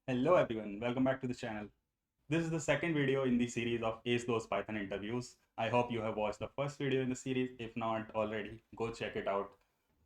Hello everyone, welcome back to the channel. This is the second video in the series of Ace Those Python interviews. I hope you have watched the first video in the series. If not already, go check it out.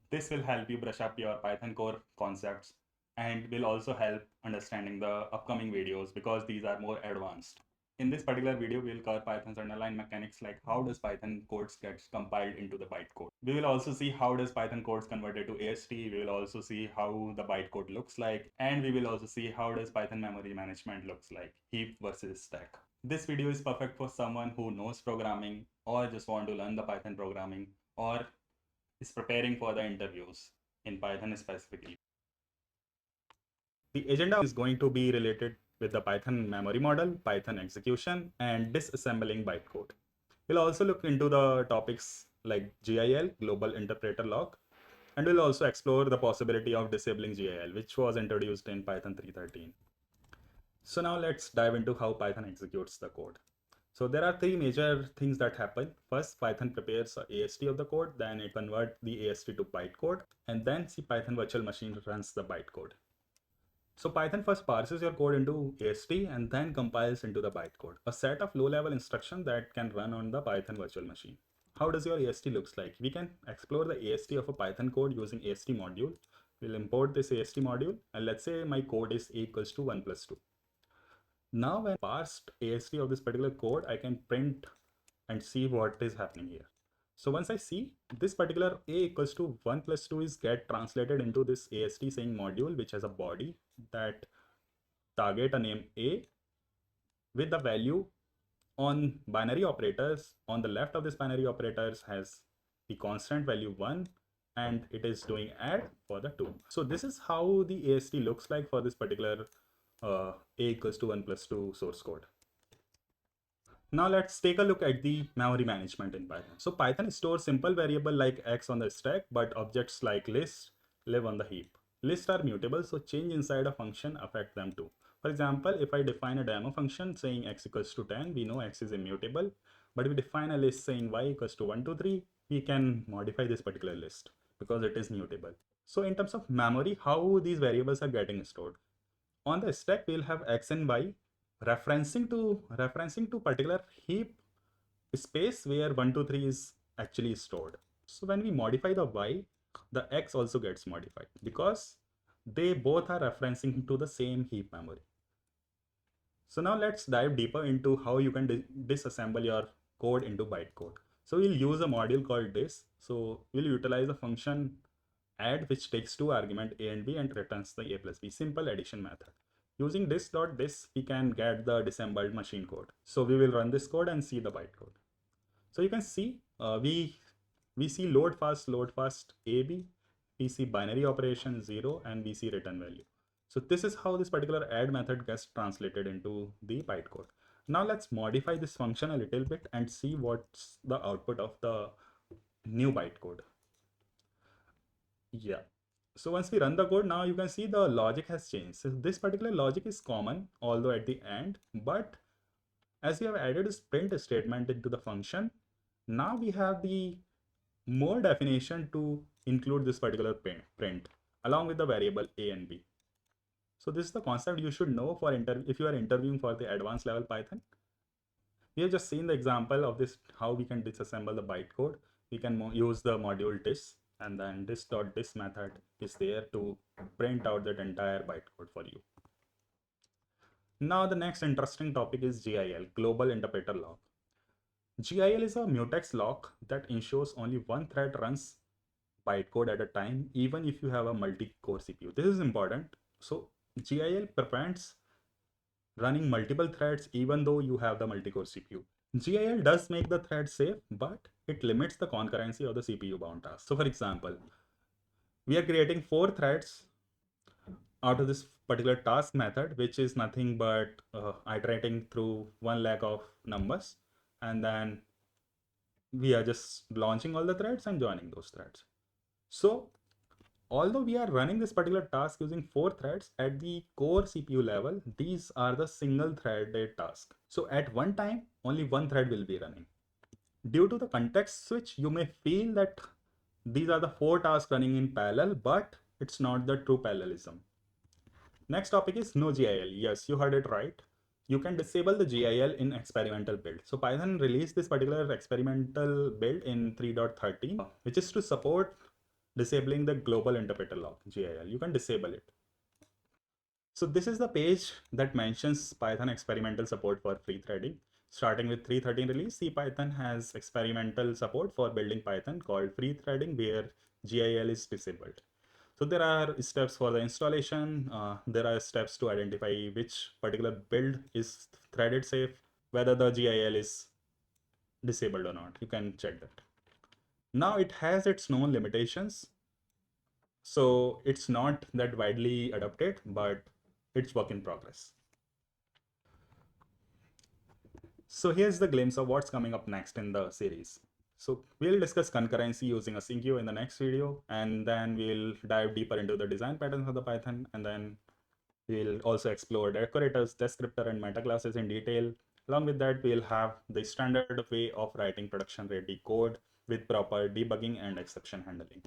This will help you brush up your Python core concepts and will also help understanding the upcoming videos because these are more advanced. In this particular video, we will cover Python's underlying mechanics like how does Python codes get compiled into the bytecode. We will also see how does Python codes converted to AST. We will also see how the bytecode looks like, and we will also see how does Python memory management looks like, heap versus stack. This video is perfect for someone who knows programming or just want to learn the Python programming or is preparing for the interviews in Python specifically. The agenda is going to be related with the Python memory model, Python execution, and disassembling bytecode. We'll also look into the topics like GIL, Global Interpreter Lock, and we'll also explore the possibility of disabling GIL, which was introduced in Python 3.13. So now let's dive into how Python executes the code. So there are three major things that happen. First, Python prepares a AST of the code, then it converts the AST to bytecode, and then CPython virtual machine runs the bytecode. So Python first parses your code into AST and then compiles into the bytecode, a set of low-level instructions that can run on the Python virtual machine. How does your AST looks like? We can explore the AST of a Python code using AST module. We'll import this AST module, and let's say my code is a equals to 1 plus 2. Now when I parsed AST of this particular code, I can print and see what is happening here. So once I see this particular a equals to 1 plus 2 is get translated into this AST saying module, which has a body that target a name a with the value on binary operators. On the left of this binary operators has the constant value 1 and it is doing add for the 2. So this is how the AST looks like for this particular a equals to 1 plus 2 source code. Now let's take a look at the memory management in Python. So Python stores simple variable like x on the stack, but objects like list live on the heap. Lists are mutable, so change inside a function affect them too. For example, if I define a demo function saying x equals to 10, we know x is immutable. But if we define a list saying y equals to 1, 2, 3, we can modify this particular list because it is mutable. So in terms of memory, how these variables are getting stored. On the stack, we'll have x and y referencing to particular heap space where 1, 2, 3 is actually stored. So when we modify the y, the x also gets modified because they both are referencing to the same heap memory. So now let's dive deeper into how you can disassemble your code into bytecode. So we'll use a module called dis. So we'll utilize a function add which takes two arguments a and b and returns the a plus b, simple addition method. Using dis.dis, we can get the disassembled machine code. So we will run this code and see the bytecode. So you can see we see load fast AB, we see binary operation 0, and we see return value. So this is how this particular add method gets translated into the bytecode. Now let's modify this function a little bit and see what's the output of the new bytecode. Yeah. So once we run the code, now you can see the logic has changed. So this particular logic is common, although at the end, but as we have added this print statement into the function, now we have the more definition to include this particular print along with the variable a and b. So this is the concept you should know for if you are interviewing for the advanced level Python. We have just seen the example of this, how we can disassemble the bytecode. We can use the module dis, and then dis.dis method is there to print out that entire bytecode for you. Now the next interesting topic is GIL, Global Interpreter Lock. GIL is a mutex lock that ensures only one thread runs bytecode at a time, even if you have a multi-core CPU. This is important. So GIL prevents running multiple threads even though you have the multi-core CPU. GIL does make the thread safe, but it limits the concurrency of the CPU bound task. So for example, we are creating 4 threads out of this particular task method, which is nothing but iterating through 1 lakh of numbers, and then we are just launching all the threads and joining those threads. So although we are running this particular task using 4 threads, at the core CPU level, these are the single threaded task. So at one time, only one thread will be running. Due to the context switch, you may feel that these are the 4 tasks running in parallel, but it's not the true parallelism. Next topic is no GIL. Yes, you heard it right. You can disable the GIL in experimental build. So Python released this particular experimental build in 3.13, which is to support disabling the global interpreter lock, GIL. You can disable it. So this is the page that mentions Python experimental support for free threading. Starting with 3.13 release, CPython has experimental support for building Python called free threading, where GIL is disabled. So there are steps for the installation. There are steps to identify which particular build is threaded safe, whether the GIL is disabled or not. You can check that. Now it has its known limitations. So it's not that widely adopted, but it's work in progress. So here's the glimpse of what's coming up next in the series. So we'll discuss concurrency using a sync queue in the next video, and then we'll dive deeper into the design patterns of the Python, and then we'll also explore decorators, descriptor, and meta classes in detail. Along with that, we'll have the standard way of writing production-ready code with proper debugging and exception handling.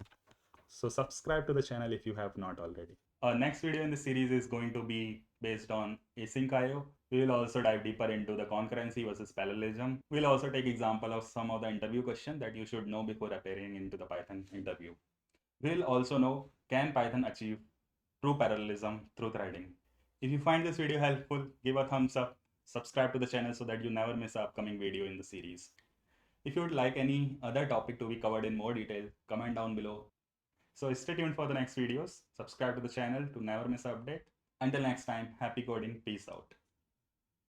So subscribe to the channel if you have not already. Our next video in the series is going to be based on async IO. We will also dive deeper into the concurrency versus parallelism. We'll also take example of some of the interview questions that you should know before appearing into the Python interview. We'll also know, can Python achieve true parallelism through threading? If you find this video helpful, give a thumbs up, subscribe to the channel so that you never miss an upcoming video in the series. If you would like any other topic to be covered in more detail, comment down below. So stay tuned for the next videos, subscribe to the channel to never miss an update. Until next time, happy coding, peace out.